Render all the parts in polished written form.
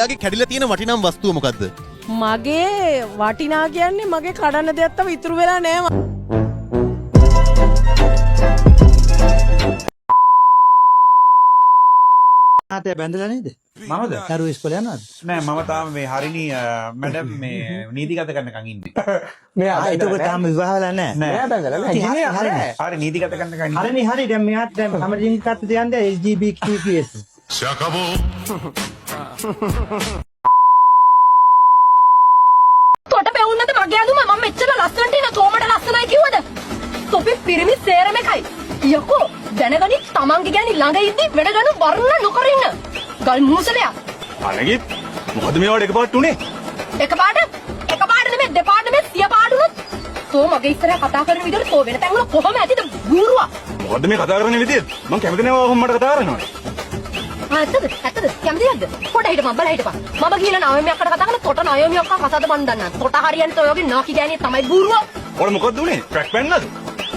ඔයාගේ කැඩිලා තියෙන වටිනාම වස්තුව මොකද්ද? මගේ වටිනා කියන්නේ මගේ කඩන්න දෙයක් තව ඉතුරු වෙලා නෑ. ආතේ බැඳලා නේද? මමද? දරුවෝ ඉස්කෝලේ යනවද? නෑ මම තාම මේ හරිනී මැඩම් මේ නීතිගත කරනකන් ඉන්නේ. එතකොට තාම විවාහ වෙලා නැහැ. නෑ බැඳලා නෑ. හරි නීතිගත කරනකන් ඉන්නේ. හරි හරි දැන් මෙයාට දැන් සමජීවී තත්ත්වයට යන්නේ LGBTQS. තොට පෙවුන්නද මගේ අඳුම මම මෙච්චර ලස්සනට ඉන තෝමට ලස්සනයි කිව්වද? තොපි පිරිමි සේරම එකයි. යකෝ දැනගනි තමන්ගේ ගෑණි ළඟ ඉද්දි වැඩ ගනු වර්ණ නොකර ඉන්න. ගල් මූසලයා. අනගිත් මොකද මේ වඩ එකපාරට උනේ? එකපාරට නෙමෙයි දෙපාරට නෙමෙයි 100 පාරට උනොත්. තෝ මගේ ඉස්සරහ කතා කරන විදිහට තෝ වෙන තැන් වල කොහොම ඇතිද බූරුවා? මොකද මේ කතා කරන විදිය? මම කැමති නෑ ඔහොම මට කතා කරනවා. ඇත්තද කැමතිද? පොඩ හිටපන් බල හිටපන්. මම ගිහලා නායමියක් අකට කතා කරන තොට නායමියක් කසාද මන් දන්නා. තොට හරියන්ට ඔයගේ නාකි ගෑණි තමයි බූරුවා. ඔයාලා මොකද්ද උනේ? ට්‍රැක් පැන්නද?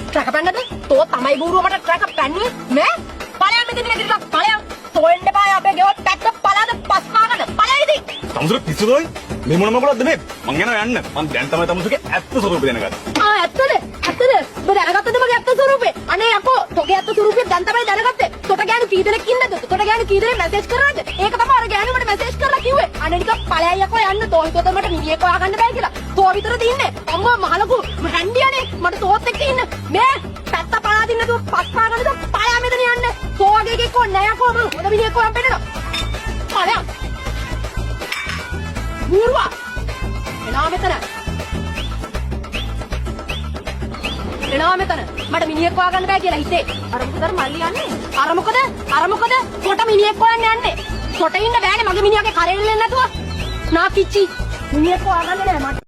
ට්‍රැක පැන්නද? තෝ තමයි බූරුවා මට ට්‍රැක පැන්නුවේ. මේ ඵලයන් මෙතන ඉඳලා ඵලයන්. තෝ එන්න බෑ අපේ ගෙවල් පැත්ත පලාද පස් කාගෙන. ඵලයිද? තමුසුර පිස්සුදෝයි. මේ මොන මොකලද මේ? මං යනවා යන්න. මං දැන් තමයි තමුසුගේ ඇත්ත ස්වරූපය දැනගත්තේ. ඇත්තද? ඔබ දැනගත්තද මගේ ඇත්ත ස්වරූපේ? අනේ යකෝ, තෝගේ ඇත්ත ස්වරූපය දැන් තමයි දැනගත්තේ. තොට ගෑනු කී දෙනෙක් ඉන්නද? තොට ගෑනු කී දෙනෙක් මැසේජ් කරාද? ඒක තමයි අර ගෑනු මට මැසේජ් කරලා කිව්වේ. අනේ නිකන් ඵලයන් යකෝ යන්න තෝ හිතුවද මට මිනිහෙක් හොයාගන්න බෑ කියලා. තෝ විතරද ඉන්නේ? අම්මා මහලකු රැන්ඩියානේ මට තෝත් එක්ක ඉන්න. මේ පැත්ත පලාදින්න නැතුව පස් පාගන්නද? ඵලයන් මෙතන යන්න. තෝ වගේ එකෙක් ඕනේ නෑ යකෝ මම හොඳ මිනිහෙක් හොයන් පෙන්නනවා. ඵලයන්. බූරුවා. එනවා මෙතන. එනවා මෙතන. මට මිනිහෙක් හොයාගන්න බෑ කියලා හිතේ. අර මොකද මල්ලි යන්නේ? අර මොකද? කොට මිනිහෙක් හොයන්න යන්නේ. කොට ඉන්න බෑනේ මගේ මිනිහාගේ කරෙල්ලෙන්නේ නැතුව. නාකිච්චි. මිනිහෙක් හොයාගන්න නෑ මට.